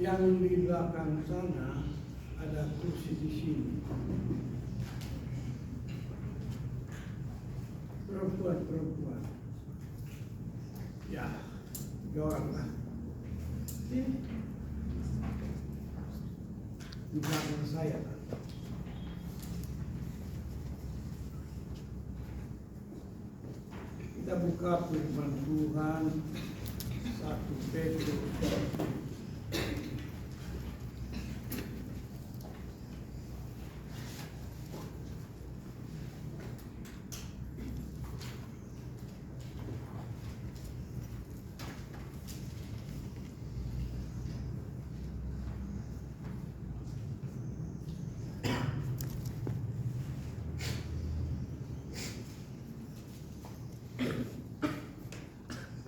Yang di belakang sana ada kursi di sini. Perempuan. Ya, 3 orang lah. Sini. Di belakang saya. Kita buka firman Tuhan 1 Petrus.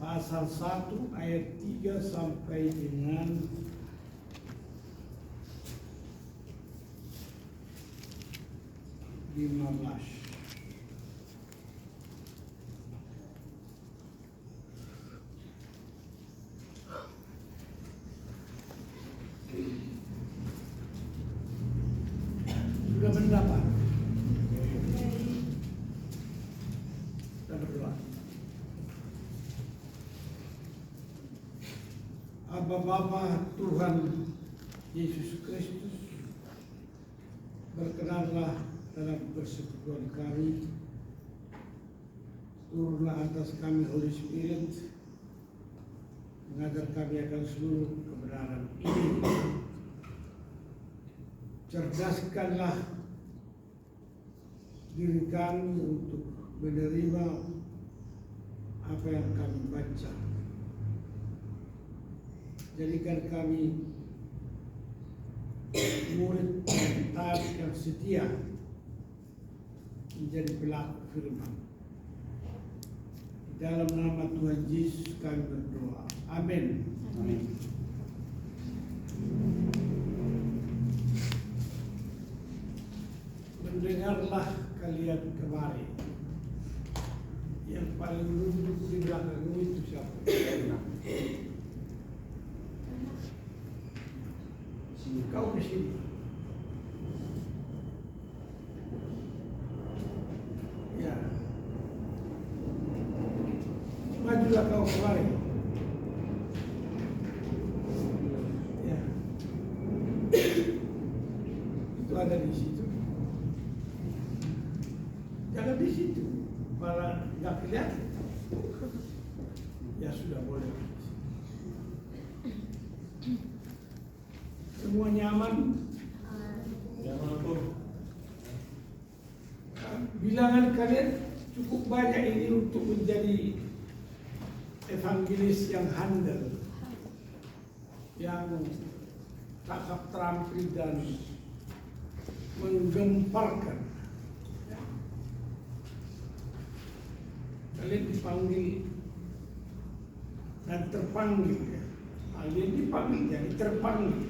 Pasal 1 ayat 3 sampai dengan 15. Sudah mendapat? Kita berdoa. Bapa Tuhan Yesus Kristus, berkenanlah dalam persekutuan kami, turunlah atas kami Holy Spirit, mengajar kami akan seluruh kebenaran ini. Cerdaskanlah diri kami untuk menerima apa yang kami baca. Jadikan kami murid yang taat yang setia menjadi pelaku firman. Di dalam nama Tuhan Yesus kami berdoa. Amin. Amin. Mendengarlah kalian kemarin. Yang paling duduk di belakang itu siapa? Kau di sini. Ya. Majulah kau kemari. Ya. Itu ada di situ. Jangan di situ. Malah nggak kelihatan. Ya sudah boleh. Semua nyaman? Nyaman pun. Bilangan kalian cukup banyak ini untuk menjadi evangelis yang handal, yang cakap terampil dan menggemparkan. Kalian dipanggil dan terpanggil, ya. Kalian dipanggil jadi terpanggil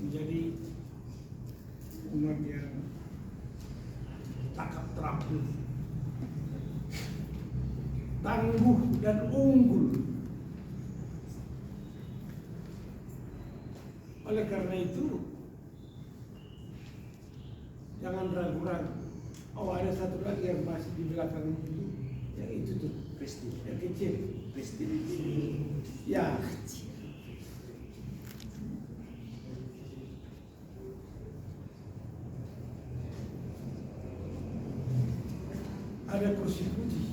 menjadi umat yang cakap terampil, tangguh dan unggul. Oleh karena itu, jangan ragu-ragu. Oh, ada satu lagi yang masih di belakang itu, yang itu tuh, Kristi. yang kecil. Kristi. Ya. Ada kursi putih.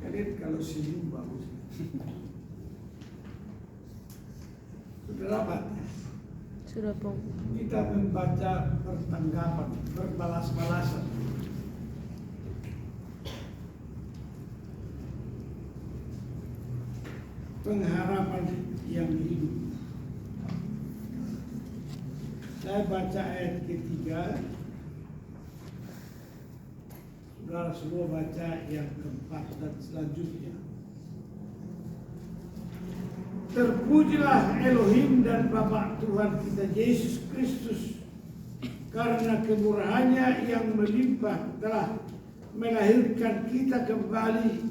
Kalian kalau senyum bagus. Sudah dapat? Sudah, Bang. Kita membaca pertanggapan, berbalas-balasan. Pengharapan yang hidup. Saya baca ayat ketiga, saudara semua baca yang keempat dan selanjutnya. Terpujilah Elohim dan Bapa Tuhan kita Yesus Kristus, karena kemurahannya yang melimpah telah melahirkan kita kembali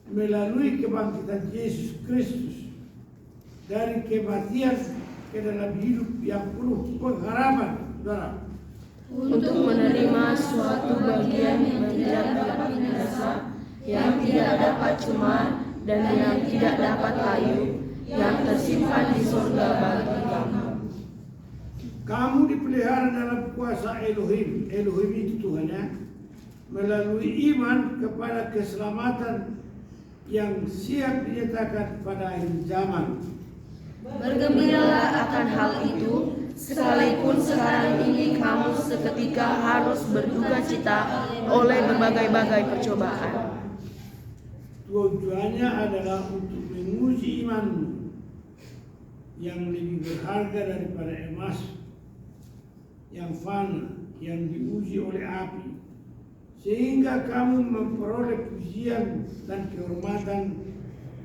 melalui kebangkitan Yesus Kristus dari kematian ke dalam hidup yang penuh pengharapan, saudara. Untuk menerima suatu bagian yang tidak dapat binasa, yang tidak dapat cemar, dan yang tidak dapat layu, yang tersimpan di surga bagi kamu. Kamu dipelihara dalam kuasa Elohim. Elohim itu Tuhan ya. Melalui iman kepada keselamatan yang siap dinyatakan pada akhir zaman. Bergembiralah akan hal itu, sekalipun sekarang ini kamu seketika harus berduka cita oleh berbagai-bagai percobaan. Tujuannya adalah untuk menguji imanmu yang lebih berharga daripada emas yang fana, yang diuji oleh api, sehingga kamu memperoleh pujian dan kehormatan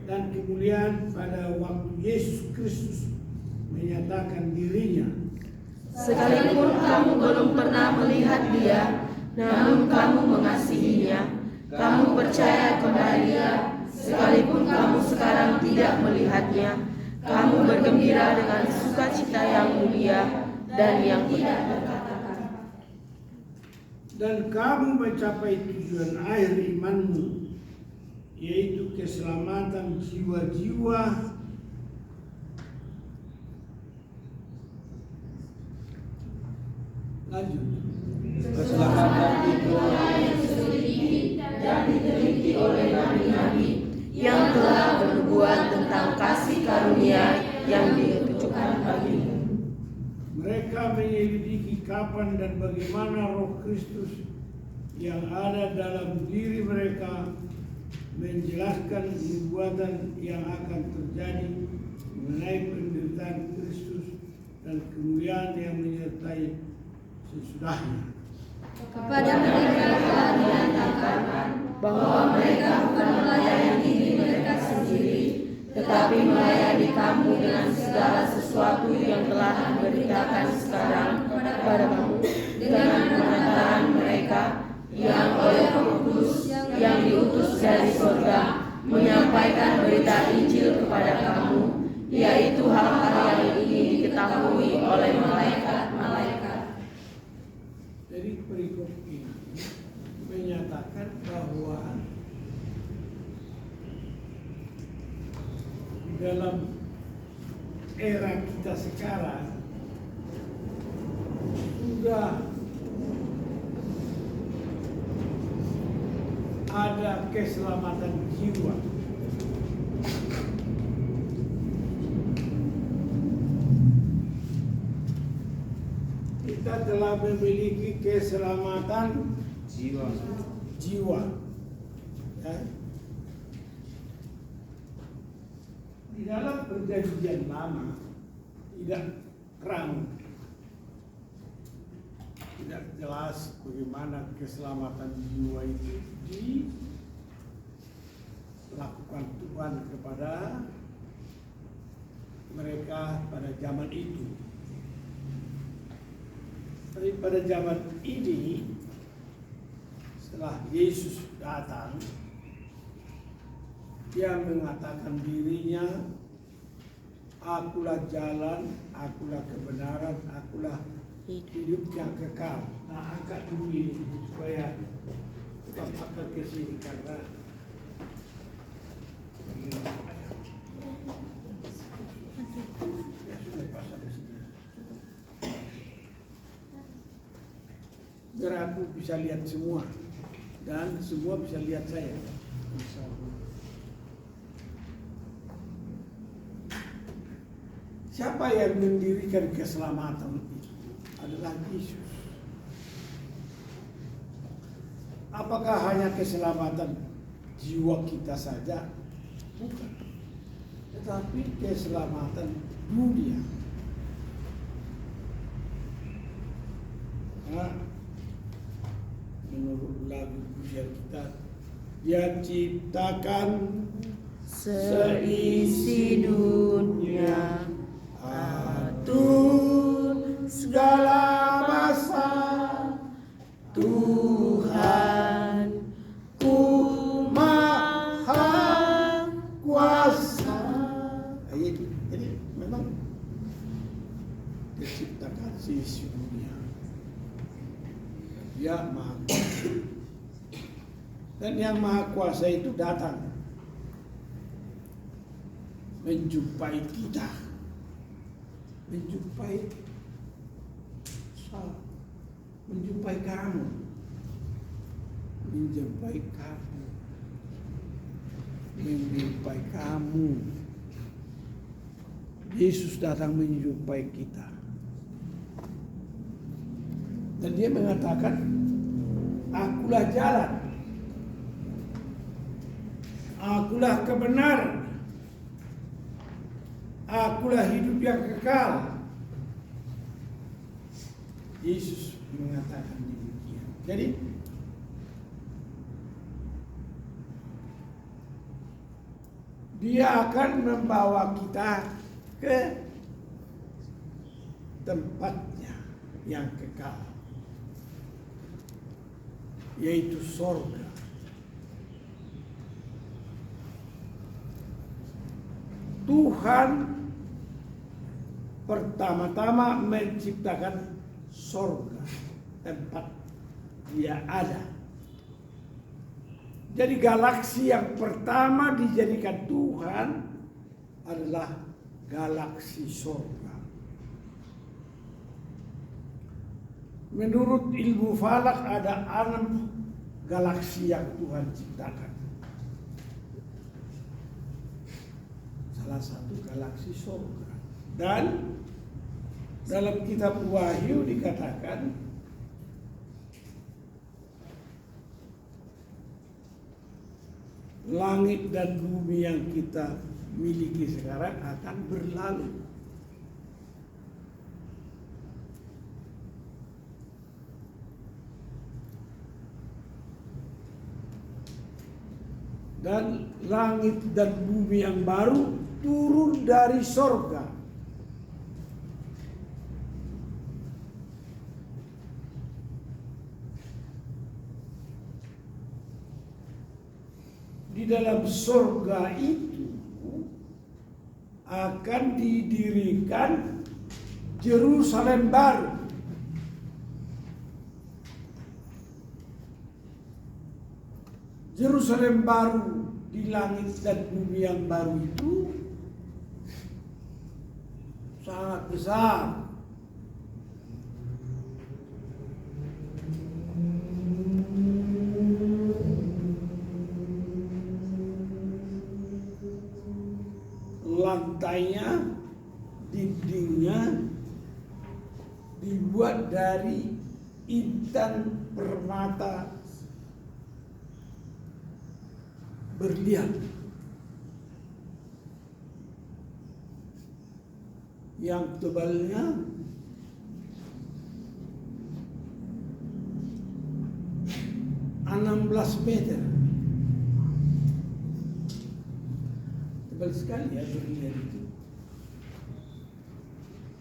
dan kemuliaan pada waktu Yesus Kristus menyatakan dirinya. Sekalipun kamu belum pernah melihat Dia, namun kamu mengasihinya, kamu percaya kepada Dia, sekalipun kamu sekarang tidak melihatnya, kamu bergembira dengan sukacita yang mulia dan yang tidak terkatakan. Dan kamu mencapai tujuan akhir imanmu, yaitu keselamatan jiwa-jiwa lanjut. Keselamatan itu yang selidiki dan diteliti oleh nabi-nabi yang telah bernubuat tentang kasih karunia yang ditujukan bagimu. Mereka menyelidiki kapan dan bagaimana Roh Kristus yang ada dalam diri mereka menjelaskan nubuatan yang akan terjadi mengenai penderitaan Kristus dan kemuliaan yang menyertai sesudahnya. Kepada mereka telah dinyatakan bahwa mereka bukan melayani diri mereka sendiri, tetapi melayani kamu dengan segala sesuatu yang telah diberitakan sekarang kepada kamu dengan pengantaran mereka yang oleh Roh Kudus yang diutus dari surga menyampaikan berita Injil kepada kamu, yaitu hal-hal yang ingin diketahui oleh malaikat-malaikat. Jadi perikop ini menyatakan bahwa dalam era kita sekarang sudah ada keselamatan jiwa. Kita telah memiliki keselamatan jiwa. Ya. Di dalam perjanjian lama tidak terang, tidak jelas bagaimana keselamatan jiwa itu dilakukan Tuhan kepada mereka pada zaman itu. Tapi pada zaman ini, setelah Yesus datang, Dia mengatakan dirinya, akulah jalan, akulah kebenaran, akulah hidup yang kekal. Nah, angkat dulu ini supaya kita akan ke sini karena ya sudah pasang di sini. Biar aku bisa lihat semua dan semua bisa lihat saya. Siapa yang mendirikan keselamatan itu? Adalah Yesus. Apakah hanya keselamatan jiwa kita saja? Bukan. Tetapi keselamatan dunia. Nah, menurut lagu pujian kita, Dia ciptakan Seisi dunia, atur segala masa, Tuhan Dia Maha Kuasa. Dan yang Maha Kuasa itu datang menjumpai kita, menjumpai kamu, menjumpai kamu. Yesus datang menjumpai kita. Dan dia mengatakan, akulah jalan, akulah kebenaran, akulah hidup yang kekal. Yesus mengatakan demikian. Jadi dia akan membawa kita ke tempatnya yang kekal, yaitu sorga. Tuhan pertama-tama menciptakan sorga, tempat dia ada. Jadi galaksi yang pertama dijadikan Tuhan adalah galaksi sorga. Menurut ilmu falak ada 6 galaksi yang Tuhan ciptakan. Salah satu galaksi sorga. Dan dalam kitab Wahyu dikatakan langit dan bumi yang kita miliki sekarang akan berlalu. Dan langit dan bumi yang baru turun dari sorga. Di dalam sorga itu akan didirikan Yerusalem baru. Yerusalem baru di langit dan bumi yang baru itu sangat besar. Lantainya, dindingnya dibuat dari intan permata berlian yang tebalnya 16 meter. Tebal sekali ya berlian itu.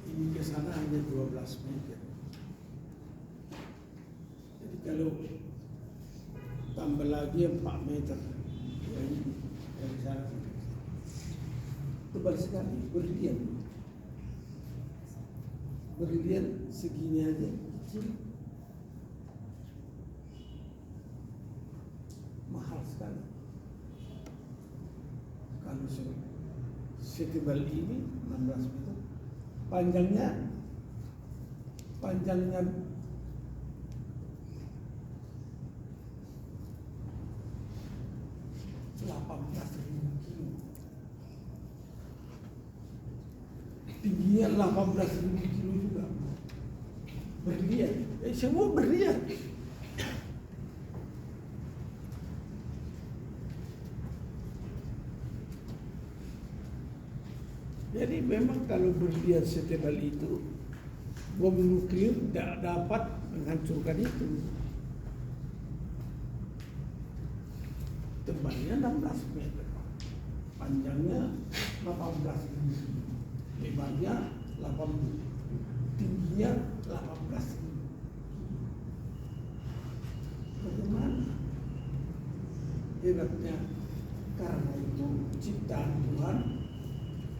Ini ke sana hanya 12 meter. Jadi kalau tambah lagi 4 meter. Ya ini dari sana. Tebal sekali berlian. Berlian segini aja kecil. Mahal sekali. Kalau setebal ini 16 meter, panjangnya 18.000 kilo, tingginya 18.000 kilo juga. Berlian, semua berlian. Jadi memang kalau berlian setebal itu, bom nuklir tidak dapat menghancurkan itu. Tebalnya 16 meter, panjangnya 18 meter, lebarnya 80, tingginya 18. Bagaimana? Hebatnya, karena itu ciptaan Tuhan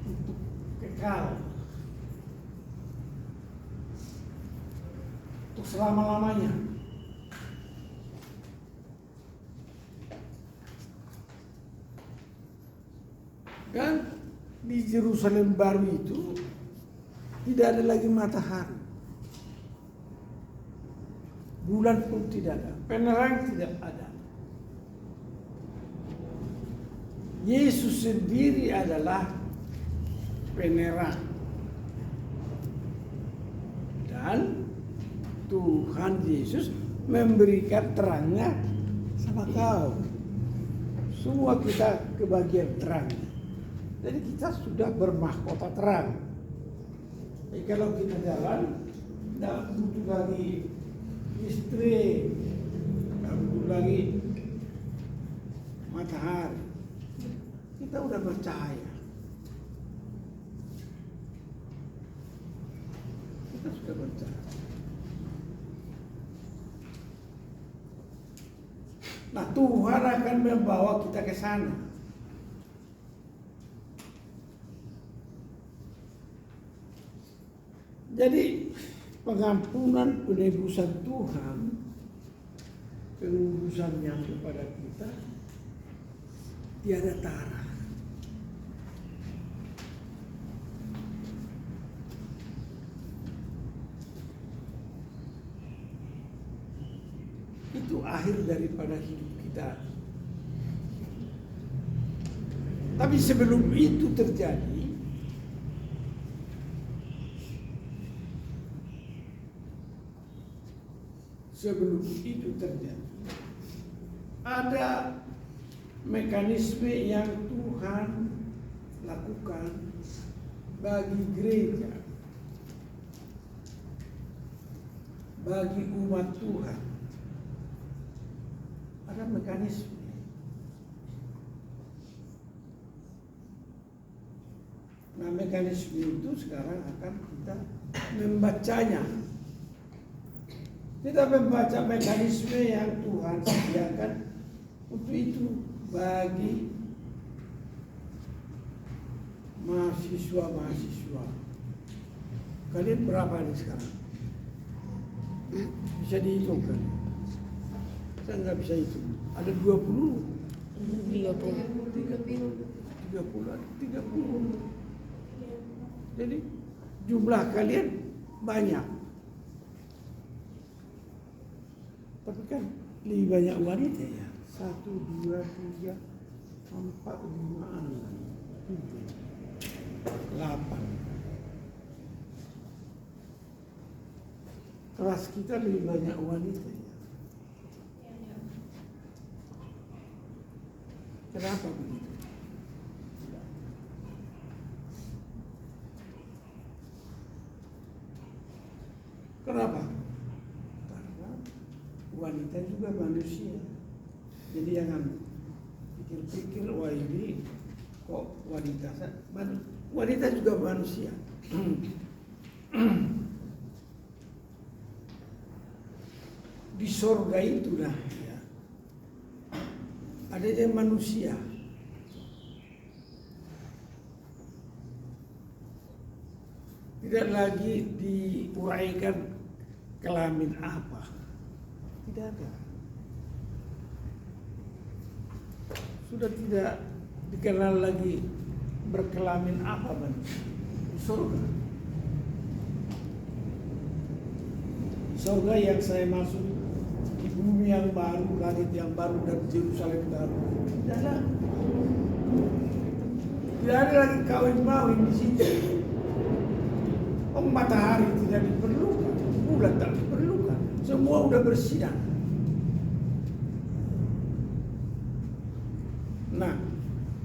untuk kekal, untuk selama-lamanya. Kan di Yerusalem baru itu tidak ada lagi matahari, bulan pun tidak ada, penerang tidak ada. Yesus sendiri adalah penerang, dan Tuhan Yesus memberikan terangnya sama kau. Semua kita kebagian terangnya. Jadi kita sudah bermahkota terang. Jadi kalau kita jalan, tidak butuh lagi listrik, tidak butuh lagi matahari. Kita udah bercahaya. Kita sudah bercahaya. Nah, Tuhan akan membawa kita ke sana. Jadi pengampunan penebusan Tuhan, pengurusannya kepada kita tiada tara. Itu akhir daripada hidup kita. Tapi sebelum itu terjadi, ada mekanisme yang Tuhan lakukan bagi gereja, bagi umat Tuhan. Ada mekanisme. Nah, mekanisme itu sekarang akan kita membacanya. Kita membaca mekanisme yang Tuhan sediakan untuk itu bagi mahasiswa. Kalian berapa nih sekarang? Bisa dihitung kan? Saya nggak bisa hitung. Ada 20. 30. Jadi jumlah kalian banyak. Tapi kan lebih banyak wanita ya. 1, 2, 3, 4, 5, 6, 7, 8. Kelas kita lebih banyak wanita ya. Kenapa begitu? Kenapa? Karena wanita juga manusia. Jadi jangan pikir-pikir, wah ini kok wanita juga manusia. Di sorga itulah ya, adanya manusia. Tidak lagi diuraikan kelamin apa, tidak ada. Sudah tidak dikenal lagi berkelamin apa manusia di surga. Surga yang saya masuk, di bumi yang baru, langit yang baru, dan Yerusalem baru. Tidak ada lagi kawin-mawin di situ. Matahari tidak diperlukan, bulan tak diperlukan, semua udah bersinar. Nah,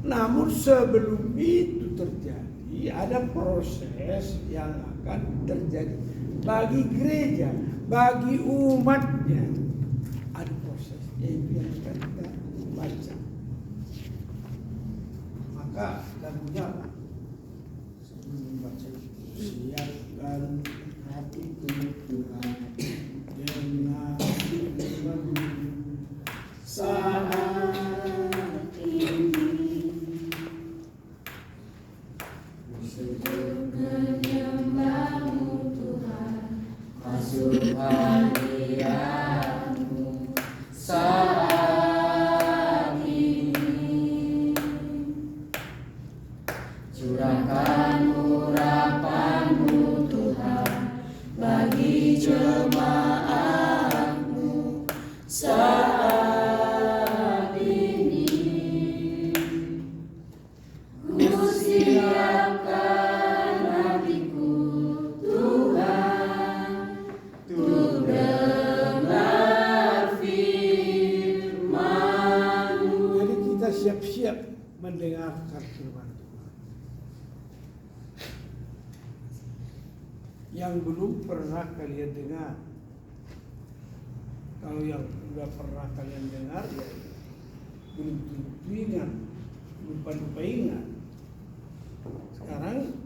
namun sebelum itu terjadi, ada proses yang akan terjadi bagi gereja, bagi umatnya. Ada proses yaitu yang akan kita baca. Maka lagunya apa? Sebelum membaca itu, siapkan hatiku Tuhan dengan firman-Mu saat ini. Sujud menyembah-Mu Tuhan, masuk hadirat-Mu saat ini. mendengarkan firman Tuhan. Yang belum pernah kalian dengar, kalau yang sudah pernah kalian dengar ya belum tentu ingat, lupa ingat. Sekarang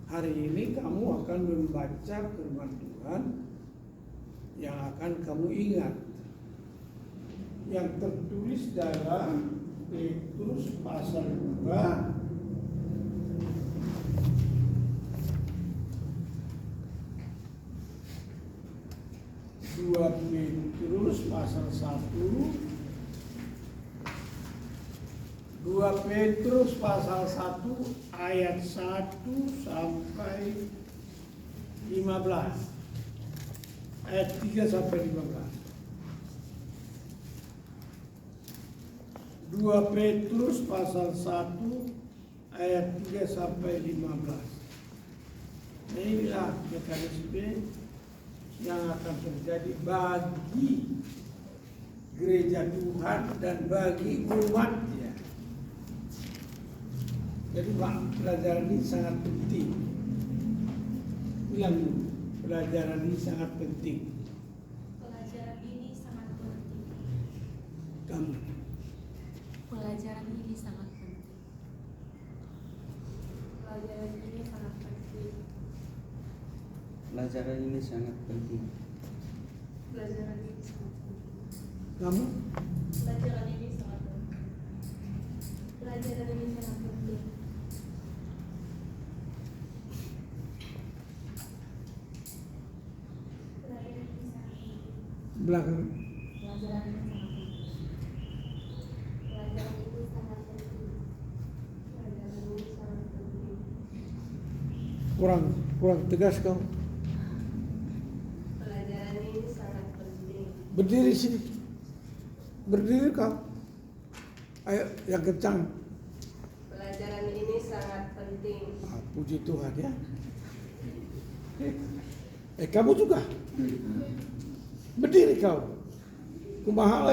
hari ini kamu akan membaca firman Tuhan yang akan kamu ingat, yang tertulis dalam Petrus pasal 2 Petrus pasal 1 2 Petrus pasal 1 ayat 1 sampai 15. Ayat 3 sampai 15. 2 Petrus pasal 1 ayat 3 sampai 15. Nah, inilah mekanisme yang akan terjadi bagi gereja Tuhan dan bagi umatnya. Jadi pelajaran ini sangat penting. Bilang dulu, pelajaran ini sangat penting. Pelajaran ini sangat penting. Kamu. Pelajaran ini sangat penting. Pelajaran ini sangat penting. Pelajaran ini sangat penting. Pelajaran ini sangat penting. Kamu? Pelajaran ini sangat penting. Pelajaran ini sangat penting. Belakang. Pelajaran ini sangat penting. Pelajaran ini sangat penting. Pelajaran ini sangat penting. Kurang tegas kau. Pelajaran ini sangat penting. Berdiri sini. Berdiri kau. Ayo yang kencang. Pelajaran ini sangat penting. Puji Tuhan ya. Kamu juga. Berdiri kau. Kumaha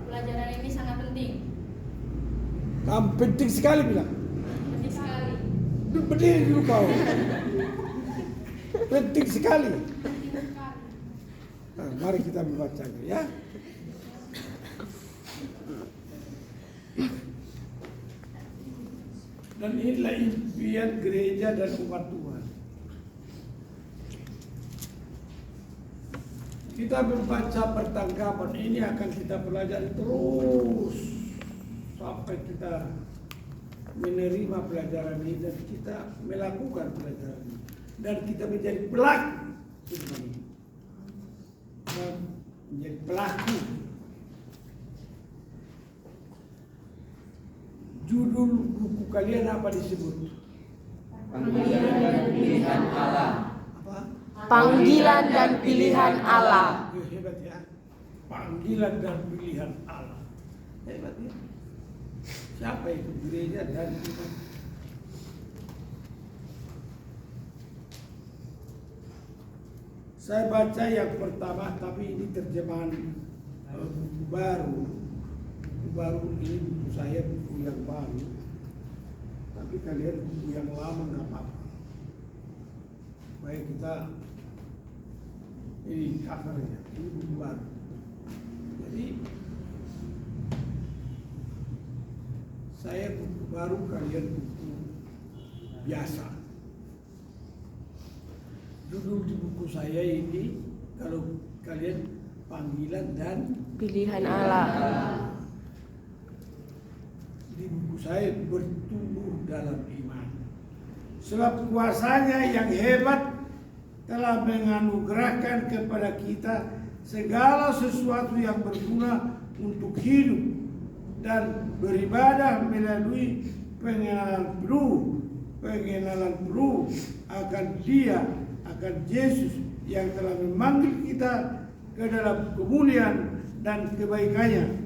Pelajaran ini sangat penting. Kamu penting sekali bilang. Penting sekali. Berdiri dulu kau. Penting sekali. Nah, mari kita membacanya ya. Dan inilah impian gereja dan umat Tuhan. Kita membaca pertanggapan ini akan kita pelajari terus sampai kita menerima pelajaran ini dan kita melakukan pelajaran ini dan kita menjadi pelaku firman ini. Menjadi pelaku. Judul buku kalian apa disebut? Panggilan dan pilihan Allah. Apa? Panggilan dan pilihan Allah. Hebat ya. Panggilan dan pilihan Allah. Hebat ya. Siapa itu gereja dan kita? Saya baca yang pertama, tapi ini terjemahan buku baru. Buku baru ini buku saya, buku yang baru. Tapi kalian buku yang lama nggak apa-apa. Baik kita ini covernya, ini buku baru. Jadi saya buku baru, kalian buku biasa. Judul di buku saya ini, kalau kalian panggilan dan Pilihan Allah. Di buku saya bertumbuh dalam iman. Sebab kuasanya yang hebat telah menganugerahkan kepada kita segala sesuatu yang berguna untuk hidup dan beribadah melalui pengenalan penuh akan Dia, akan Yesus yang telah memanggil kita ke dalam kemuliaan dan kebaikannya.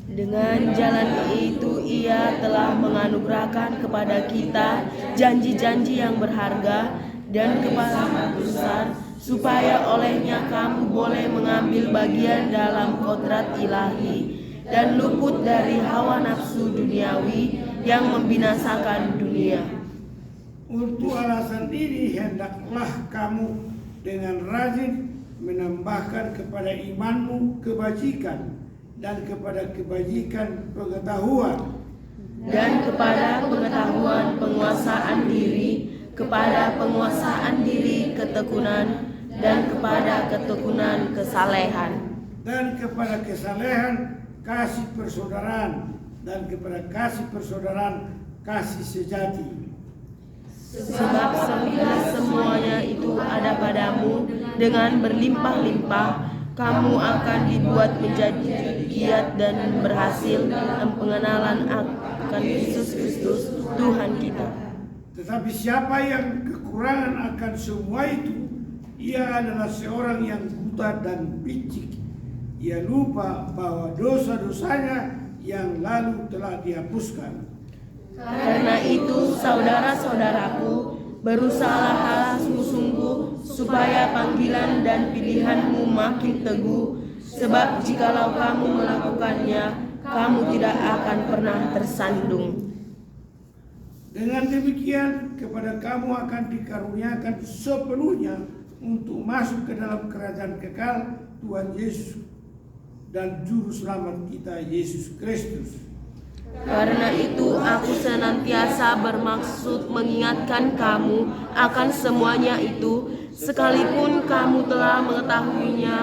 Dengan jalan itu Ia telah menganugerahkan kepada kita janji-janji yang berharga dan kepada besar supaya olehnya kamu boleh mengambil bagian dalam kodrat ilahi dan luput dari hawa nafsu duniawi yang membinasakan dunia. Untuk alasan ini hendaklah kamu dengan rajin menambahkan kepada imanmu kebajikan, dan kepada kebajikan pengetahuan, dan kepada pengetahuan penguasaan diri, kepada penguasaan diri ketekunan, dan kepada ketekunan kesalehan, dan kepada kesalehan kasih persaudaraan, dan kepada kasih persaudaraan kasih sejati. sebab apabila semuanya itu ada padamu dengan berlimpah-limpah, kamu akan dibuat menjadi giat dan berhasil dalam pengenalan akan Yesus Kristus Tuhan kita. Tetapi siapa yang kekurangan akan semua itu, ia adalah seorang yang buta dan picik. Ia lupa bahwa dosa-dosanya yang lalu telah dihapuskan. Karena itu, saudara-saudaraku, berusahalah sungguh-sungguh supaya panggilan dan pilihanmu makin teguh, sebab jikalau kamu melakukannya, kamu tidak akan pernah tersandung. Dengan demikian, kepada kamu akan dikaruniakan sepenuhnya untuk masuk ke dalam kerajaan kekal Tuhan Yesus dan Juru Selamat kita Yesus Kristus. Karena itu aku senantiasa bermaksud mengingatkan kamu akan semuanya itu, sekalipun kamu telah mengetahuinya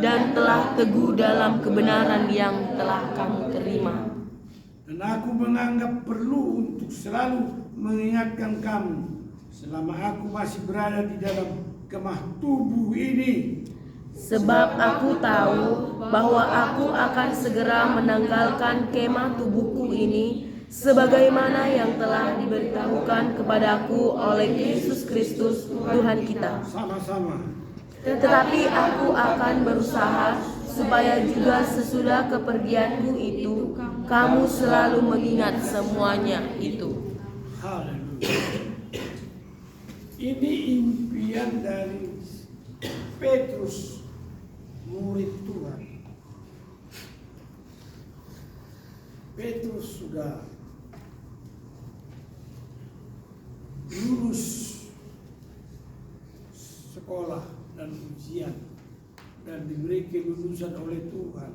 dan telah teguh dalam kebenaran yang telah kamu terima. Dan aku menganggap perlu untuk selalu mengingatkan kamu selama aku masih berada di dalam kemah tubuh ini. Sebab aku tahu bahwa aku akan segera menanggalkan kemah tubuhku ini, sebagaimana yang telah diberitahukan kepadaku oleh Yesus Kristus Tuhan kita. Sama-sama. Tetapi aku akan berusaha supaya juga sesudah kepergianku itu, kamu selalu mengingat semuanya itu. Haleluya. Ini impian dari Petrus, murid Tuhan. Petrus sudah lulus sekolah dan ujian dan diberi kelulusan oleh Tuhan.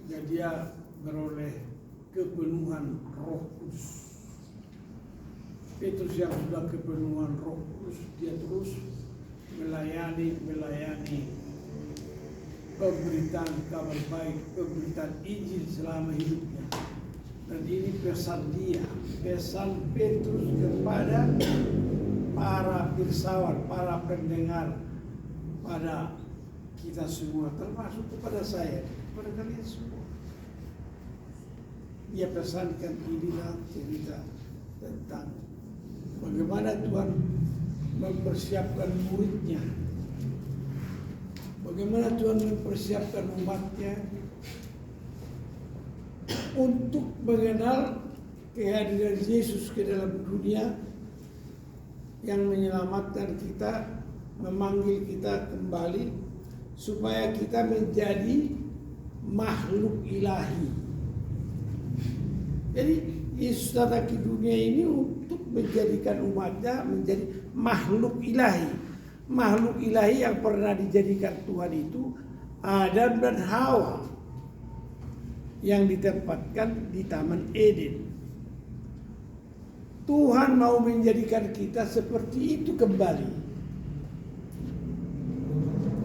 Dan dia beroleh kepenuhan Roh Kudus. Petrus yang sudah kepenuhan Roh Kudus, dia terus melayani pemberitaan kabar baik, pemberitaan Injil selama hidupnya. Dan ini pesan dia, pesan Petrus kepada para pirsawan, para pendengar, pada kita semua, termasuk kepada saya, kepada kalian semua. Dia pesankan inilah cerita tentang bagaimana Tuhan mempersiapkan muridnya, bagaimana Tuhan mempersiapkan umatnya untuk mengenal kehadiran Yesus ke dalam dunia yang menyelamatkan kita, memanggil kita kembali supaya kita menjadi makhluk ilahi. Jadi Yesus datang ke dunia ini untuk menjadikan umatnya menjadi makhluk ilahi. Makhluk ilahi yang pernah dijadikan Tuhan itu Adam dan Hawa yang ditempatkan di Taman Eden. Tuhan mau menjadikan kita seperti itu kembali.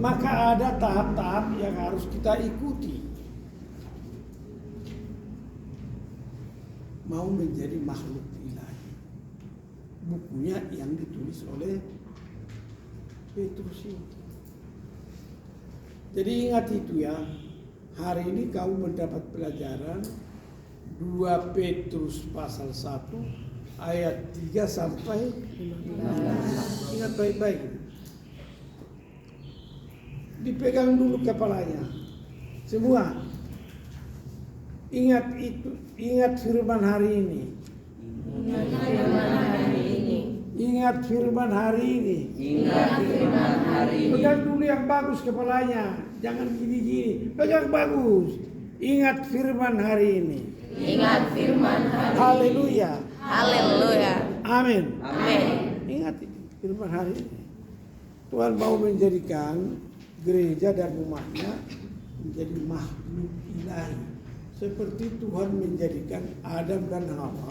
Maka ada tahap-tahap yang harus kita ikuti. Mau menjadi makhluk ilahi. Bukunya yang ditulis oleh Petrus ini. Jadi ingat itu ya. Hari ini kamu mendapat pelajaran 2 Petrus pasal 1 ayat 3 sampai 15. Ingat baik-baik. Dipegang dulu kepalanya. Semua. Ingat itu, ingat firman hari ini. Ingat firman hari ini. Ingat firman hari ini. Pegang dulu yang bagus kepalanya. Jangan gini-gini. Pegang bagus. Ingat firman hari ini. Ingat firman hari ini. Haleluya. Haleluya. Amin. Amin. Ingat firman hari ini. Tuhan mau menjadikan gereja dan umatnya menjadi makhluk ilahi. Seperti Tuhan menjadikan Adam dan Hawa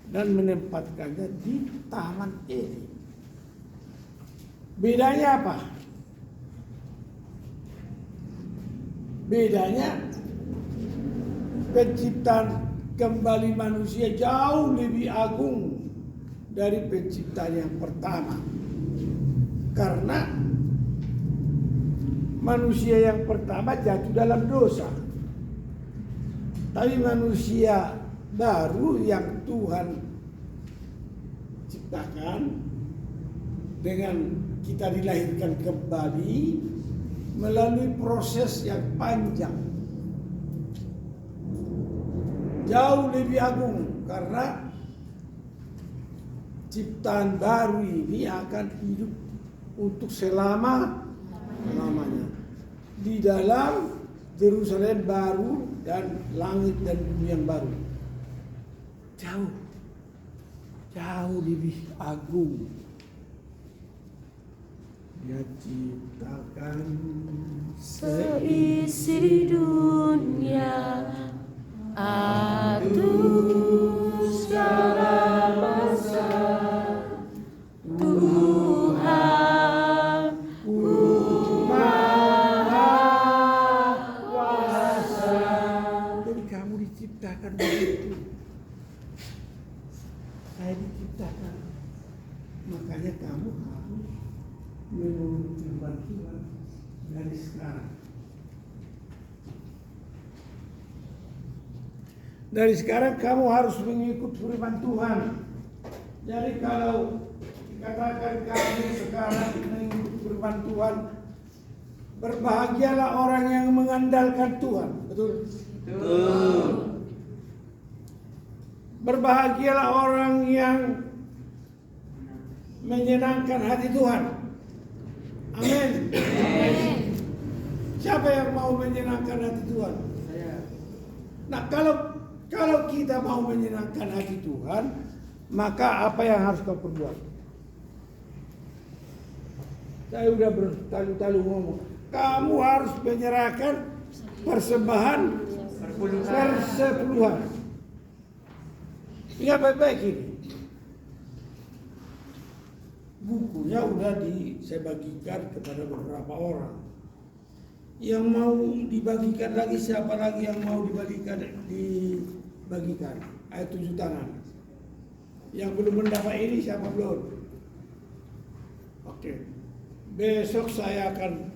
dan menempatkannya di Taman Eden. Bedanya apa? Bedanya penciptaan kembali manusia jauh lebih agung dari penciptaan yang pertama. Karena manusia yang pertama jatuh dalam dosa. Tapi manusia baru yang Tuhan ciptakan dengan kita dilahirkan kembali melalui proses yang panjang. Jauh lebih agung karena ciptaan baru ini akan hidup untuk selama-lamanya di dalam Yerusalem baru dan langit dan bumi yang baru. Jauh lebih agung. Dia ciptakan Seisi dunia, atur segala bangsa. Tuhan Maha Kuasa. Jadi kamu diciptakan begitu. Saya diciptakan. Makanya kamu harus menurut firman Tuhan dari sekarang. Dari sekarang kamu harus mengikut firman Tuhan. Jadi kalau dikatakan kamu sekarang mengikut firman Tuhan, berbahagialah orang yang mengandalkan Tuhan. Betul? Betul. Berbahagialah orang yang menyenangkan hati Tuhan. Amin. Siapa yang mau menyenangkan hati Tuhan? Nah, kalau kita mau menyenangkan hati Tuhan, maka apa yang harus kau perbuat? Saya udah bertalu-talu ngomong. Kamu harus menyerahkan persembahan persepuluhan. Ingat baik-baik ini. Bukunya udah saya bagikan kepada beberapa orang. Yang mau dibagikan lagi, siapa lagi yang mau dibagikan? Ayo tunjuk tangan. Yang belum mendapat ini siapa belum? Oke. Besok saya akan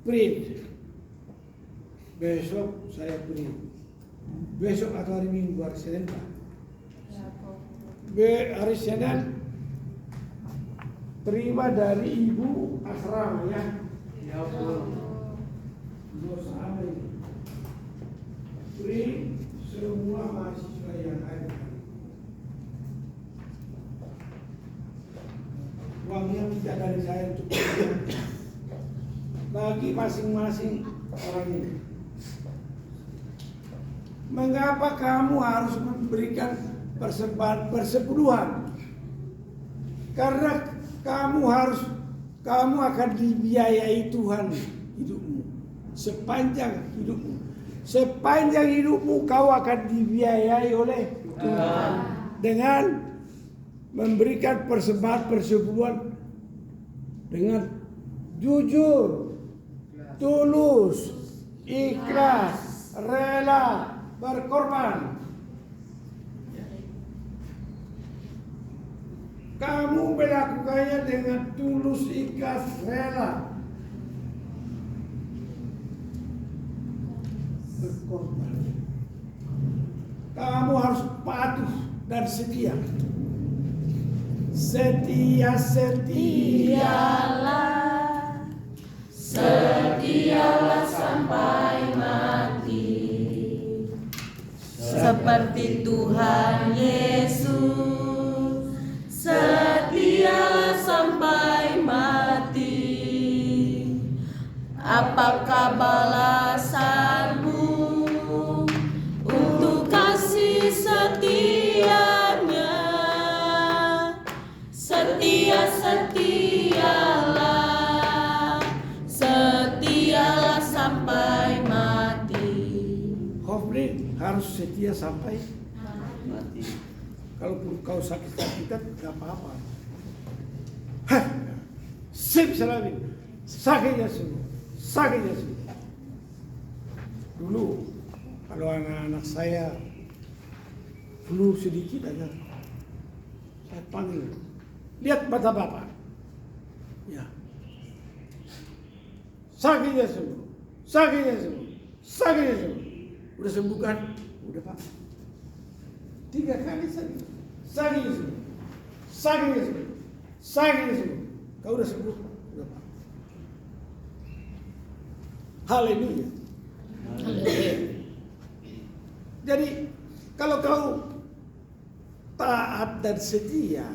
print. Besok atau hari Minggu, hari Senin Pak. Hari Senin terima dari ibu asrama ya. Ya Allah. Dosa apa ini? Beri semua mahasiswa yang ada. Uangnya minta dari saya untuk bagi masing-masing orang ini. Mengapa kamu harus memberikan persembahan persepuluhan? Karena kamu akan dibiayai Tuhan hidupmu sepanjang hidupmu. Sepanjang hidupmu kau akan dibiayai oleh Tuhan dengan memberikan persembahan persepuluhan dengan jujur, tulus, ikhlas, rela, berkorban. Kamu melakukannya dengan tulus, ikhlas, rela, berkorban. Kamu harus patuh dan setia. Setialah sampai mati, seperti Tuhan Yesus setia apakah balasanmu untuk kasih setianya? Setialah sampai mati. Hofni harus setia sampai mati. Kalaupun kau sakit-sakitan, gak apa-apa. Hah, sip selami, sakitnya semua. Dulu kalau anak-anak saya flu sedikit aja, saya panggil, lihat mata bapak, ya, sakitnya semua. Udah sembuh kan? Udah pak. 3 kali sakitnya sembuh. Kau udah sembuh? Udah pak. Haleluya. Jadi kalau kau taat dan setia,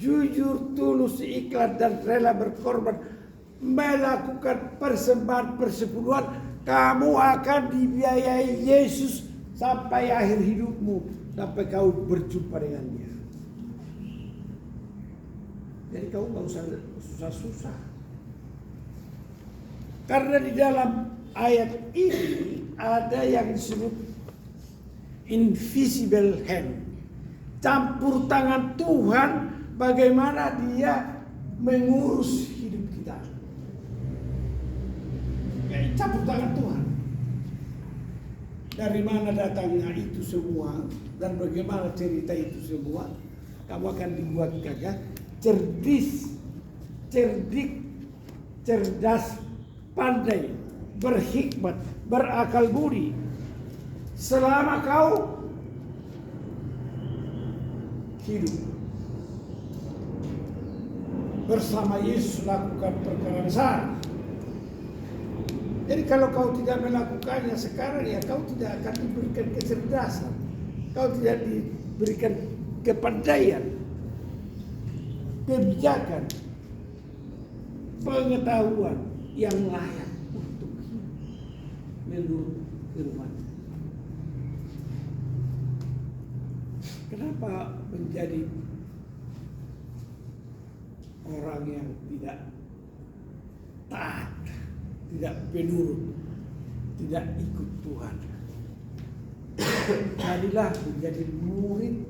jujur, tulus, ikhlas dan rela berkorban, melakukan persembahan persepuluhan, kamu akan dibiayai Yesus sampai akhir hidupmu, sampai kau berjumpa dengan Dia. Jadi kau nggak usah susah-susah. Karena di dalam ayat ini ada yang disebut invisible hand, campur tangan Tuhan, bagaimana Dia mengurus hidup kita. Campur tangan Tuhan. Dari mana datangnya itu semua dan bagaimana cerita itu semua, kamu akan dibuat gagah, cerdik, cerdas, pandai, berhikmat, berakal budi. Selama kau hidup bersama Yesus, lakukan perkara besar. Jadi kalau kau tidak melakukannya sekarang, ya kau tidak akan diberikan kecerdasan, kau tidak diberikan kepandaian, kebijakan, pengetahuan yang layak untuk hidup menurut firman. Kenapa menjadi orang yang tidak taat, tidak penurut, tidak ikut Tuhan? Jadilah menjadi murid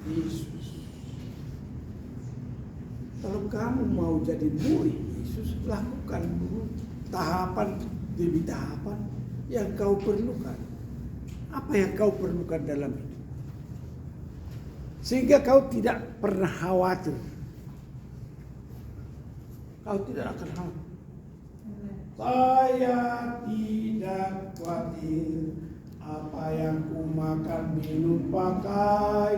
Yesus. Kalau kamu mau jadi murid Yesus, lakukan dulu tahapan demi tahapan yang kau perlukan. Apa yang kau perlukan dalam hidup? Sehingga kau tidak pernah khawatir. Kau tidak akan khawatir. Saya tidak khawatir apa yang ku makan, minum, pakai.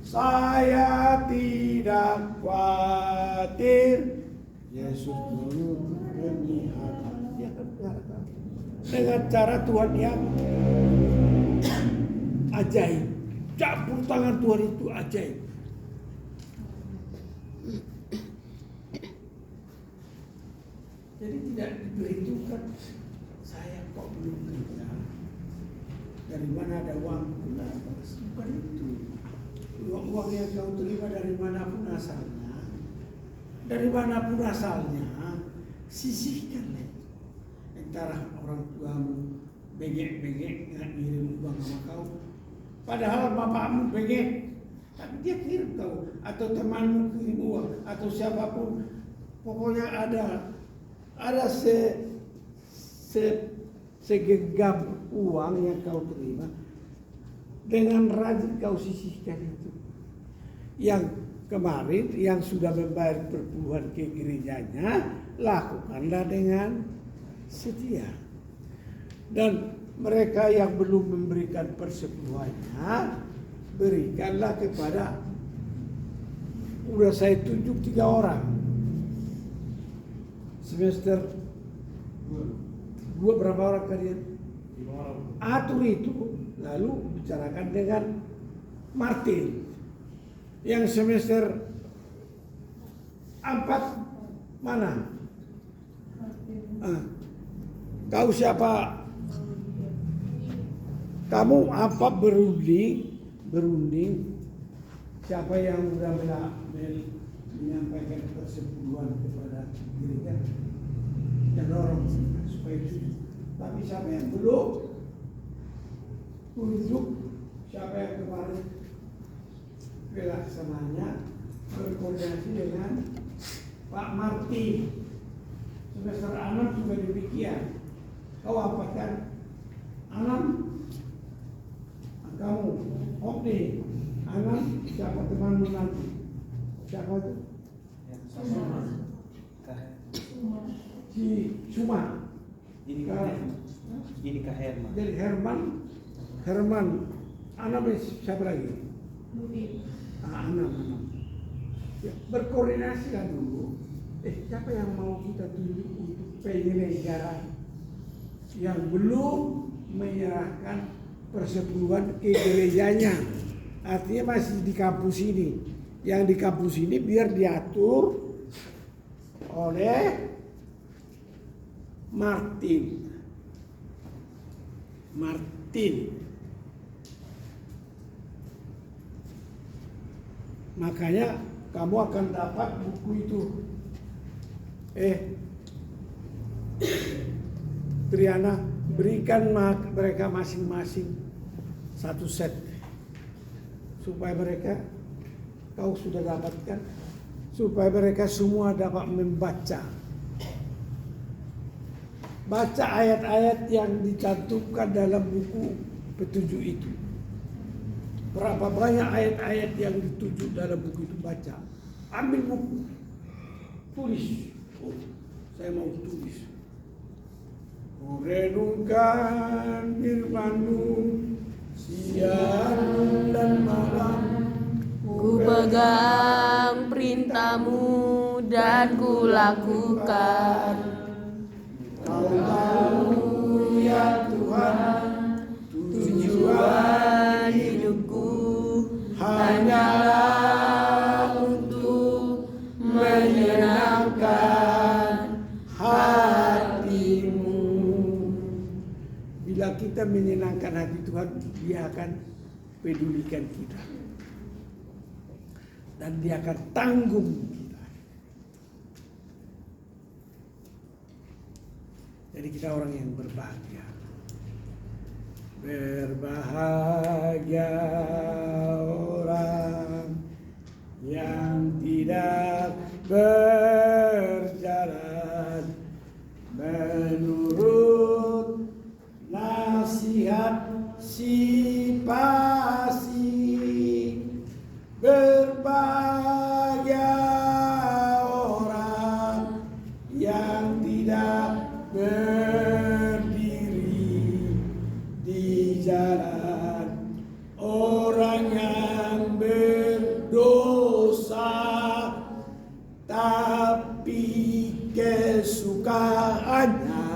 Saya tidak khawatir. Yesus turun penyihapan. Dia akan pelihara. Dengan cara Tuhan yang ajaib. Campur tangan Tuhan itu ajaib. Jadi tidak diperhitungkan, saya kok belum kerja, dari mana ada uang? Bukan itu. Uang yang kau terima dari manapun asalnya, sisihkanlah. Antara orang tuamu bengek nggak ngirim uang sama kau, padahal bapakmu bengek, tapi dia kirim kau, atau temanmu kirim uang, atau siapapun, pokoknya ada segenggam uang yang kau terima, dengan rajin kau sisihkan itu. Yang kemarin yang sudah membayar perpuluhan ke gerejanya, lakukanlah dengan setia. Dan mereka yang belum memberikan persepuluhannya, berikanlah kepada, udah saya tunjuk 3 orang. Semester 2 berapa orang kalian? 5 orang. Atur itu, lalu bicarakan dengan Martin. Yang semester 4 mana? Kau siapa? Kamu apa berunding? Siapa yang sudah menyampaikan persepuluhan kepada gereja? Kita dorong supaya itu. Tapi siapa yang belum tunjuk, siapa yang kemarin pelaksananya berkoordinasi dengan Pak Martin. Semester 6 juga demikian. Kau apa kan? 6 kamu, Opni, Anam, siapa temanmu nanti? Siapa itu? Si Suma. Ini Kak Herman. Jadi Herman, Anam siapa lagi? Anam. Ya, berkoordinasikan dulu. Siapa yang mau kita tunjuk untuk penyelenggara yang belum menyerahkan persepuluhan ke gerejanya, artinya masih di kampus ini. Yang di kampus ini biar diatur oleh Martin. Makanya kamu akan dapat buku itu. Triana, berikan mereka masing-masing satu set supaya mereka, kau sudah dapatkan, supaya mereka semua dapat membaca. Baca ayat-ayat yang dicantumkan dalam buku petunjuk itu. Berapa banyak ayat-ayat yang dituju dalam buku itu, baca. Ambil buku, tulis. Saya mau tulis. Renungkan firman-Mu siang dan malam. Ku pegang perintah-Mu dan ku lakukan. Kau tahu ya Tuhan, tujuan hidupku hanyalah untuk menyenangkan hati-Mu. Bila kita menyenangkan hati Tuhan, Dia akan pedulikan kita. Dan Dia akan tanggung kita. Jadi kita orang yang berbahagia. Berbahagia orang yang tidak berjalan menurut nasihat si fasik. Berbahagia orang yang tidak berdiri di jalan orang yang berdosa, tapi kesukaannya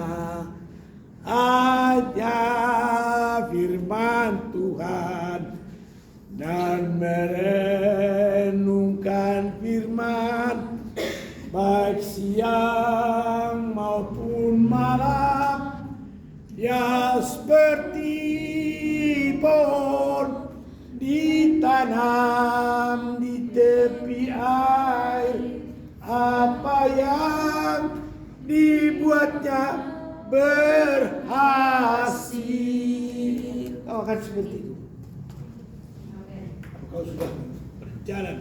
hanya firman Tuhan dan merenungkan firman baik siang maupun malam. Dia seperti pohon ditanam di tepi air, apa yang dibuatnya berhasil. Kau akan seperti itu. Kau sudah berjalan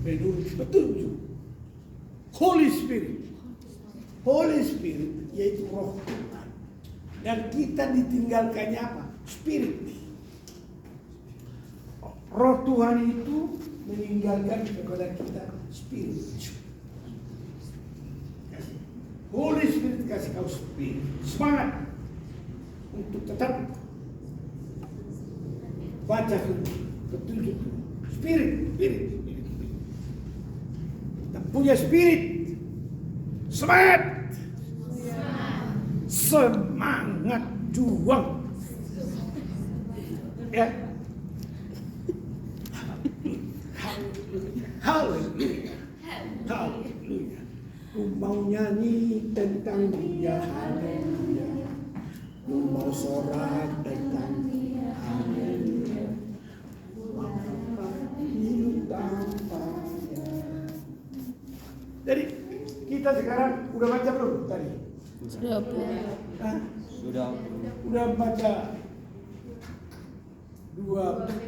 menurut petunjuk Holy Spirit yaitu Roh Tuhan. Dan kita ditinggalkannya apa? Spirit. Roh Tuhan itu meninggalkan kepada kita spirit. Holy Spirit kasih kau spirit, semangat untuk tetap baca petunjuk. Spirit. Kita punya spirit, semangat juang. Ya. Haleluya. Ku mau nyanyi tentang dia, haleluya. Ku mau sorak tentang dia, haleluya. Hidup tanpa dia. Jadi kita sekarang udah baca belum tadi? Sudah Bu. Hah? Sudah. Udah baca 2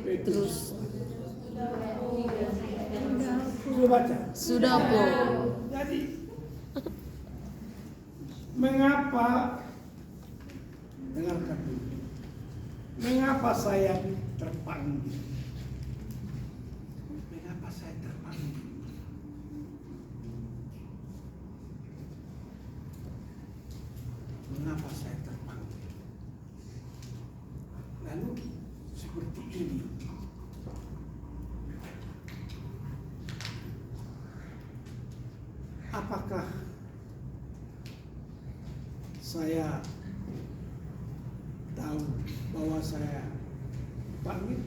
Petrus. Sudah baca? Sudah Bu. Jadi mengapa, dengarkan dulu, mengapa saya terpanggil? Mengapa saya terpanggil? Mengapa saya terpanggil? Lalu seperti ini. Apakah saya tahu bahwa saya panggil?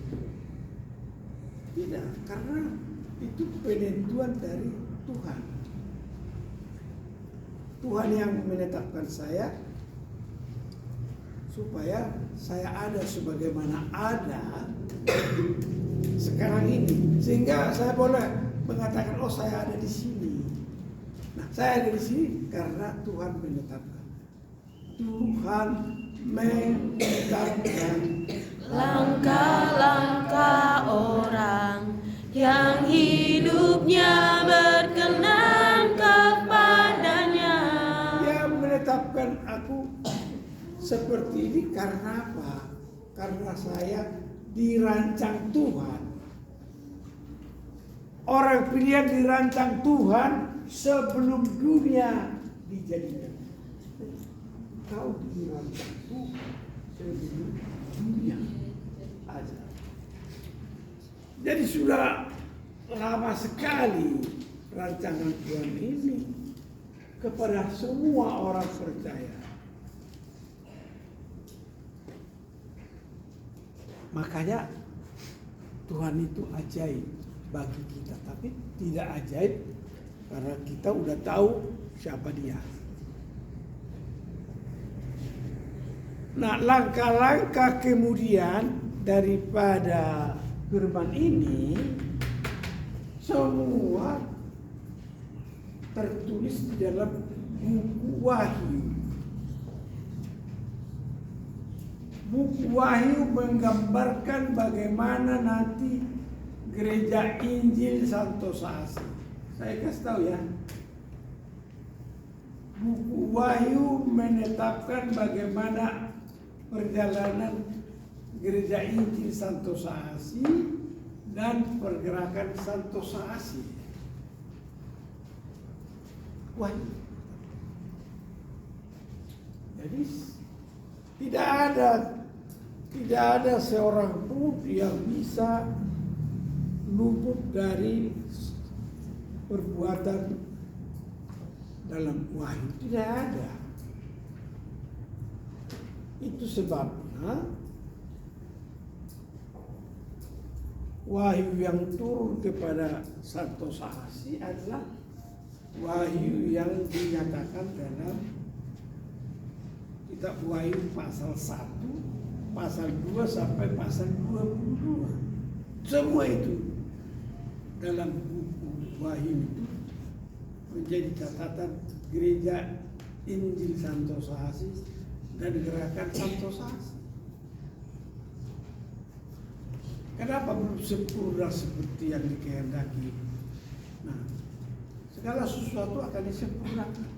Tidak, karena itu penentuan dari Tuhan. Tuhan yang menetapkan saya supaya saya ada sebagaimana ada sekarang ini, sehingga saya boleh mengatakan, oh saya ada di sini. Nah, saya ada di sini karena Tuhan menetapkan. Tuhan menetapkan Langkah-langkah orang yang hidupnya berkenan kepadanya. Dia menetapkan aku seperti ini karena apa? Karena saya dirancang Tuhan. Orang pilihan dirancang Tuhan sebelum dunia dijadikan. Kau dirancang Tuhan sebelum dunia ada. Jadi sudah lama sekali rancangan Tuhan ini kepada semua orang percaya. Makanya Tuhan itu ajaib bagi kita, tapi tidak ajaib karena kita udah tahu siapa dia. Nah, langkah-langkah kemudian daripada firman ini semua tertulis di dalam buku Wahyu. Buku Wahyu menggambarkan bagaimana nanti gereja Injil Santosa Asi. Saya kasih tahu ya. Buku Wahyu menetapkan bagaimana perjalanan gereja Injil Santosa Asi dan pergerakan Santosa Asi. Wahyu. Jadi tidak ada seorang pun yang bisa luput dari perbuatan dalam wahyu. Tidak ada. Itu sebabnya wahyu yang turun kepada Santosa Asi adalah wahyu yang dinyatakan dalam kitab Wahyu pasal 1, pasal 2 sampai pasal 22. Semua itu dalam buku Wahyu itu menjadi catatan gereja Injil Santosa Asi dan gerakan Santosa Asi. Kenapa belum sempurna seperti yang dikehendaki? Nah, segala sesuatu akan disempurnakan.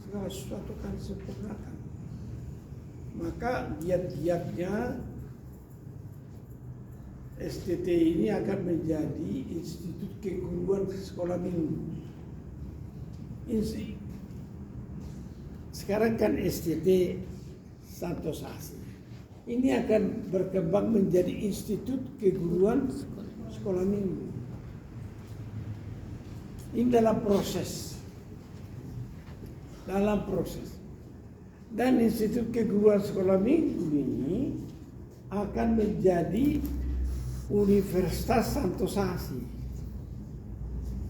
Segala sesuatu akan disempurnakan. Maka giat-giatnya STT ini akan menjadi Institut Keguruan Sekolah Minggu. Sekarang kan STT Santosa Asi. Ini akan berkembang menjadi Institut Keguruan Sekolah Minggu. Ini dalam proses. Dan Institut Keguruan Sekolah Minggu ini akan menjadi Universitas Santosa Asi.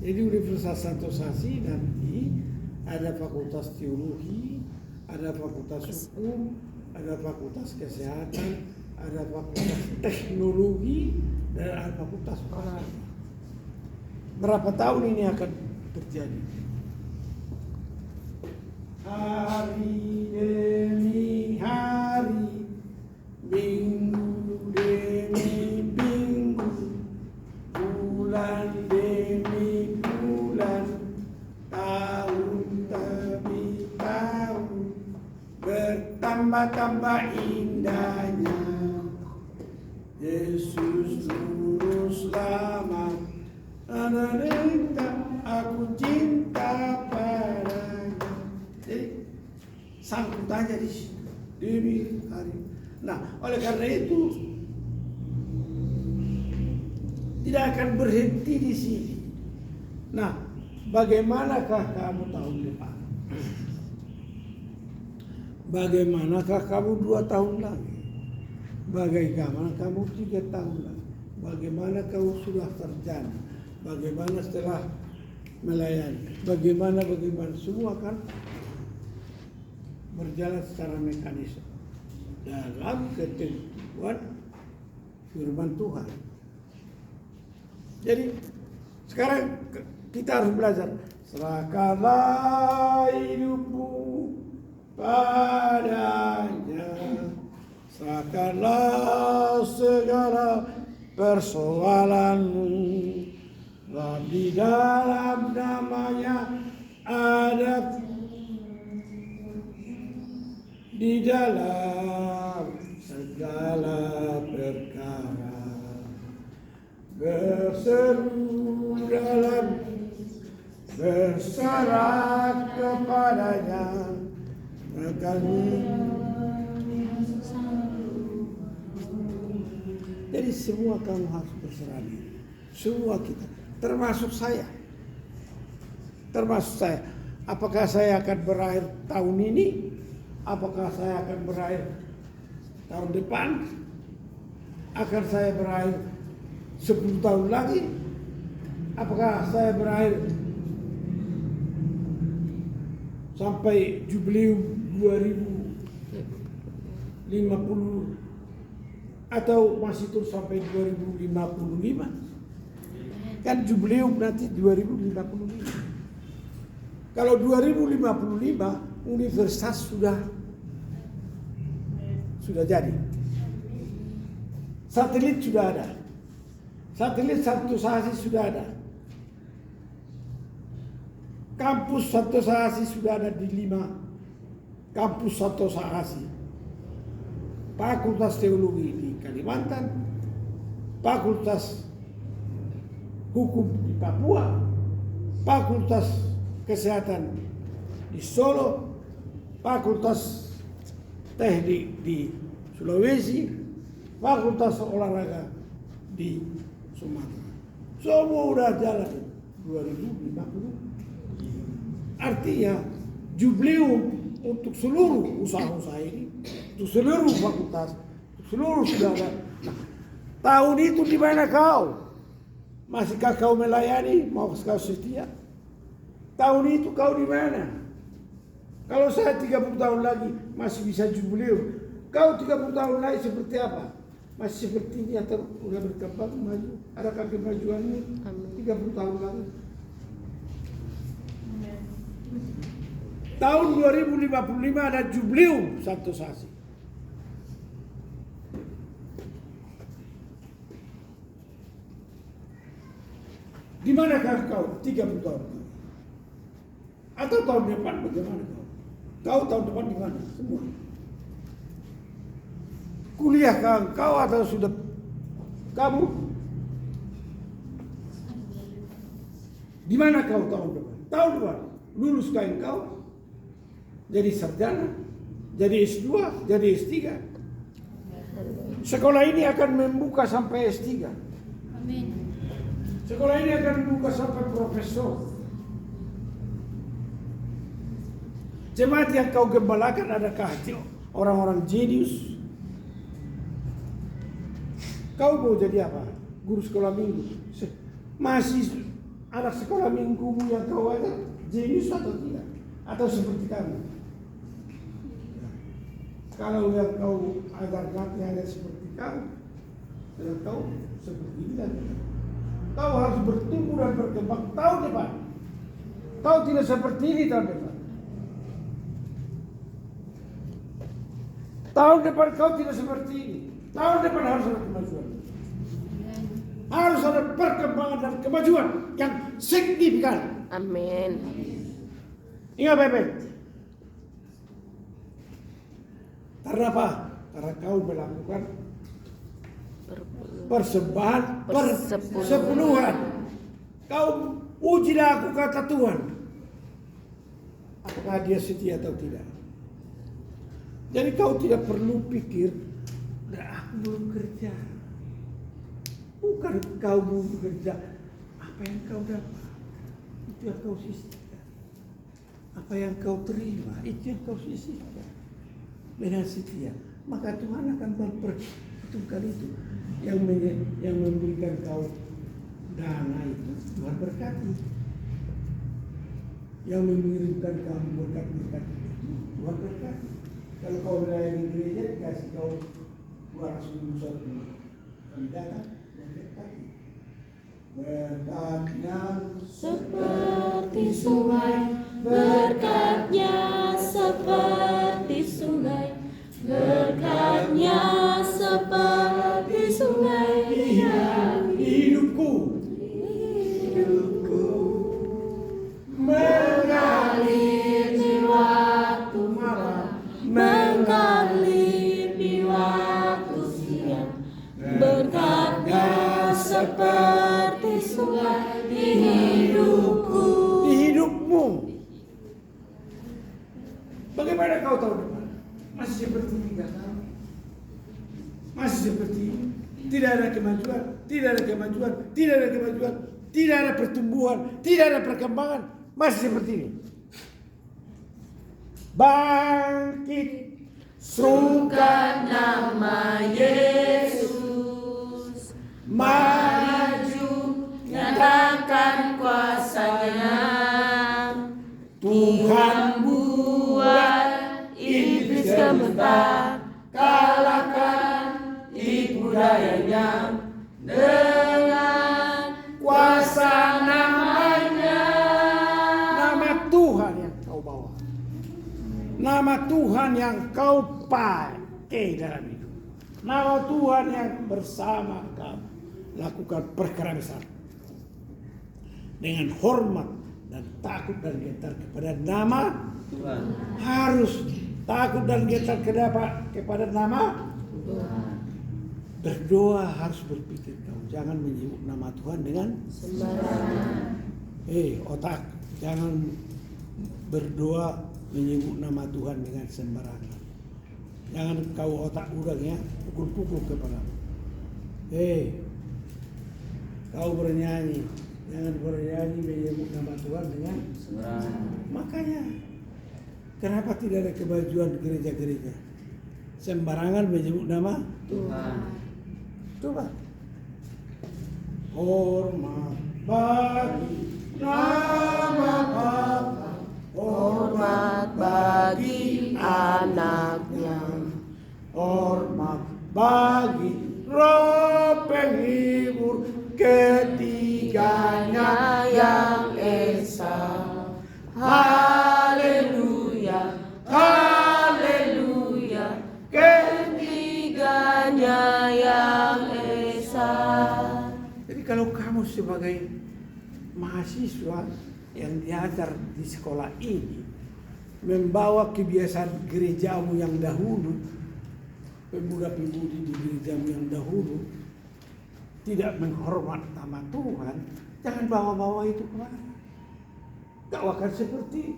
Jadi Universitas Santo Sasi nanti ada fakultas teologi, ada fakultas hukum, ada fakultas kesehatan, ada fakultas teknologi, dan ada fakultas olahraga. Berapa tahun ini akan terjadi? Hari demi hari, minggu demi minggu, bulan demi bulan, tahun demi tahun, bertambah-tambah indahnya. Yesus juru selamat, aku cinta padanya. Jadi sangkutannya di situ demi hari. Nah, oleh karena itu tidak akan berhenti di sini. Nah, bagaimanakah kamu tahun depan? Bagaimanakah kamu 2 tahun lagi? Bagaimana kamu 3 tahun lagi? Bagaimana kamu sudah terjadi? Bagaimana setelah melayani? Bagaimana semua kan berjalan secara mekanisme dalam ketentuan firman Tuhan. Jadi sekarang kita harus belajar. Serahkanlah hidupmu padanya, serahkanlah segala persoalanmu, sebab di dalam namanya ada, di dalam segala perkara, berseru dalam berserah kepadanya, jadi semua kamu harus berserah diri. Semua kita, termasuk saya. Apakah saya akan berakhir tahun ini? Apakah saya akan berakhir tahun depan? Akan saya berakhir 10 tahun lagi? Apakah saya berakhir sampai jubileum 2050 atau masih terus sampai 2055? Kan jubileum nanti 2055. Kalau 2055 universitas sudah jadi. Satelit sudah ada. Satelit Santo Sasi sudah ada. Kampus Santo Sasi sudah ada di 5 kampus Santo Sasi. Fakultas Teologi di Kalimantan, Fakultas Hukum di Papua, Fakultas Kesehatan di Solo, Fakultas Teknik di Sulawesi, Fakultas Olahraga di Sumatera. Semua udah jalan 2050. Artinya jubileum untuk seluruh usaha-usaha ini, untuk seluruh fakultas, untuk seluruh saudara. Nah, tahun itu di mana kau? Masihkah kau melayani? Mau kau setia? Tahun itu kau di mana? Kalau saya 30 tahun lagi masih bisa jubileum, kau 30 tahun lagi seperti apa? Masih seperti ini atau udah berkembang maju? Adakah kemajuanmu 30 tahun lagi? Tahun 2055 ada jubileum Santo Sasi. Di manakah kau 30 tahun lagi? Atau tahun depan bagaimana kau? Kau tahun depan di mana? Semua. Kuliah kau atau sudah kamu? Di mana kau tahun depan? Tahun depan lulus kau? Jadi sarjana, jadi S2, jadi S3. Sekolah ini akan membuka sampai S3. Amin. Sekolah ini akan membuka sampai profesor. Jemaat yang kau gembalakan adakah orang-orang jenius? Kau mau jadi apa? Guru sekolah minggu. Masih anak sekolah minggumu yang kau ajar jenius atau tidak? Atau seperti kamu? Kalau yang kau ajar nanti hanya seperti kamu, dan kau seperti ini dan kau harus bertumbuh dan berkembang tahun depan. Kau tidak seperti ini tahun depan. Tahun depan kau tidak seperti ini. Tahun depan harus ada kemajuan. Harus ada perkembangan dan kemajuan yang signifikan. Amin. Ingat baik-baik. Karena apa? Karena kau melakukan persembahan persepuluhan. Kau ujilah aku kata Tuhan. Apakah dia setia atau tidak? Jadi kau tidak perlu pikir, aku belum kerja. Bukan kau belum bekerja. Apa yang kau dapat, itu yang kau sisihkan. Apa yang kau terima, itu yang kau sisihkan. Dengan setia, maka Tuhan akan memperhitungkan itu. Yang memberikan kau dana itu Tuhan berkati. Yang mengirimkan kamu berkat-berkat itu Tuhan berkati. Kalau kau melayani gereja dikasih kau 200.000 kali datang, Tuhan berkati. Berkatnya Seperti sungai, berkatnya seperti sungai, berkatnya seperti sungai yang hidupku mengalir di waktu malam, mengalir di waktu siang, berkatnya seperti sungai di hidupku. di hidupmu. Bagaimana kau tahun depan? Masih seperti tidak tahu. Masih seperti ini. Tidak ada kemajuan, tidak ada kemajuan, tidak ada kemajuan, tidak ada pertumbuhan, tidak ada perkembangan. Masih seperti ini. Bangkit, Sungkan nama Yesus, maju nyatakan kuasa-Nya. Tuhan buat iblis gemetar, kalahkan tipu dayanya dengan kuasa namanya. nama Tuhan yang kau bawa. Nama Tuhan yang kau pakai dalam hidup. Nama Tuhan yang bersama kau lakukan perkara besar. Dengan hormat dan takut dan gentar kepada nama Tuhan. Harus takut dan gentar kepada nama Tuhan. Berdoa harus berpikir kau. Jangan menyebut nama Tuhan dengan Sembarangan. otak. Jangan berdoa menyebut nama Tuhan dengan sembarangan. Jangan kau otak udangnya pukul-pukul kepalamu. Kau bernyanyi, jangan bernyanyi menyebut nama Tuhan dengan Sembarangan. Makanya kenapa tidak ada kemajuan di gereja-gereja? Sembarangan menyebut nama Tuhan. Coba. Hormat bagi nama Bapa, Hormat bagi anaknya, hormat bagi Roh penghibur ketiganya yang esa. haleluya, haleluya, ketiganya yang esa. Jadi kalau kamu sebagai mahasiswa yang diajar di sekolah ini membawa kebiasaan gerejamu yang dahulu, pemuda-pemudi di gerejamu yang dahulu tidak menghormat nama Tuhan, jangan bawa-bawa itu kemana. Kau akan seperti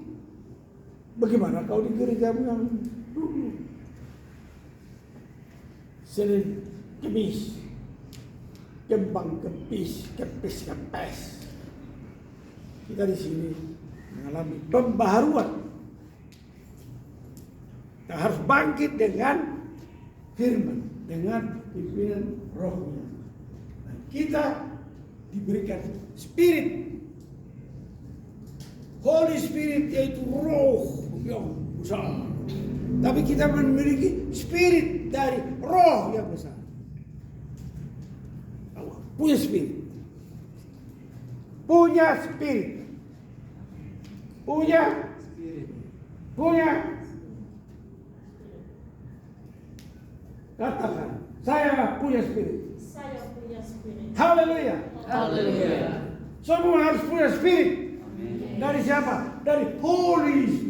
bagaimana kau di gerejamu yang dulu. Senin, Kemis, kembang kepis, kepes. Kita di sini mengalami pembaharuan. Kita harus bangkit dengan firman, dengan pimpinan rohnya. Dan kita diberikan spirit Holy Spirit yaitu roh yang besar. Tapi kita memiliki spirit dari roh yang besar. Allah punya spirit. Punya spirit. Punya. Katakan, saya punya spirit. Saya punya spirit. Haleluya. Haleluya. Semua harus punya spirit. Dari siapa? Dari Holy Spirit.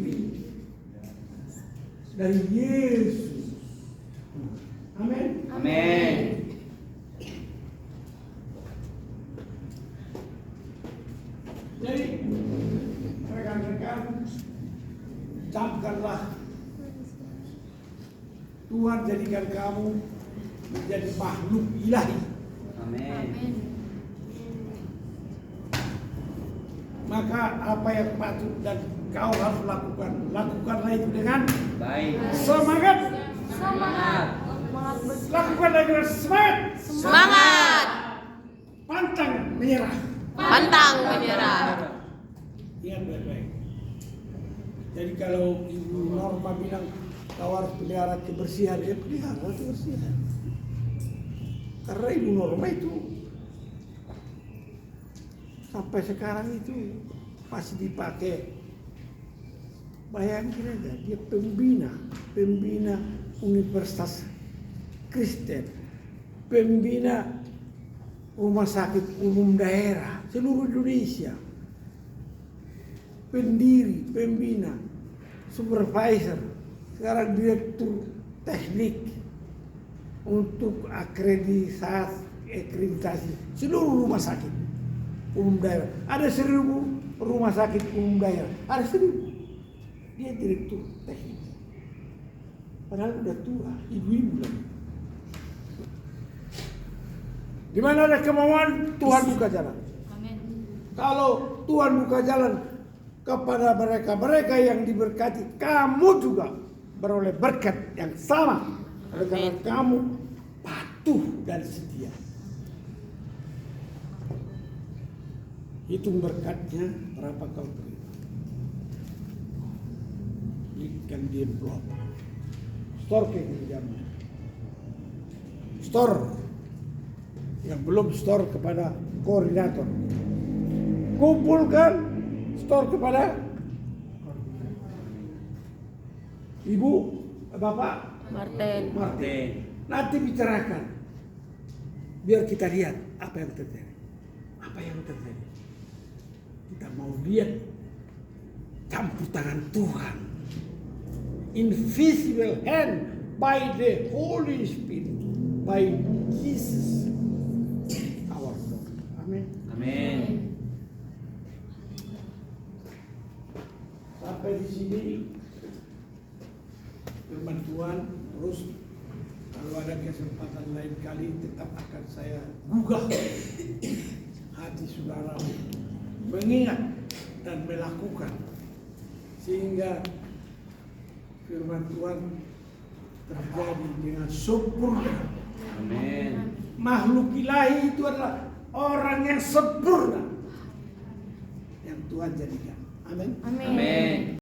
Dari Yesus. Amin. Amin. Jadi rekan-rekan, camkanlah Tuhan jadikan kamu menjadi makhluk ilahi. Amin. Maka apa yang patut dan kau harus lakukan, lakukanlah itu dengan Baik. semangat. Semangat. Lakukanlah dengan semangat. Semangat. Pantang menyerah. Pantang menyerah. Ingat baik-baik. Jadi kalau Ibu Norma bilang kau harus pelihara kebersihan, ya pelihara kebersihan. Karena Ibu Norma itu sampai sekarang itu masih dipakai. Bayangin aja, dia pembina Universitas Kristen, pembina rumah sakit umum daerah seluruh Indonesia, pendiri, pembina, supervisor, sekarang direktur teknik untuk akreditasi seluruh rumah sakit umum daerah. Ada 1.000 rumah sakit umum daerah, ada 1.000. Dia direktur teknik. Padahal udah tua, ibu-ibu lagi. Di mana ada kemauan, Tuhan buka jalan. Amin. Kalau Tuhan buka jalan kepada mereka yang diberkati, kamu juga beroleh berkat yang sama. Oleh karena kamu patuh dan setia. Hitung berkatnya berapa kau beri. Berikan di envelope. Store ke gerejamu. Store. Yang belum store kepada koordinator. Kumpulkan store kepada Ibu, Bapak Martin. Martin. Nanti bicarakan. Biar kita lihat apa yang terjadi. Apa yang terjadi. Kita mau lihat campur tangan Tuhan. Invisible hand by the Holy Spirit. By Jesus. Our Lord. Amin. Amin. Sampai di sini firman Tuhan. Terus kalau ada kesempatan lain kali tetap akan saya gugah hati saudara mengingat dan melakukan sehingga firman Tuhan terjadi dengan sempurna. Amin. Makhluk ilahi itu adalah orang yang sempurna yang Tuhan jadikan. Amin. Amin. Amin.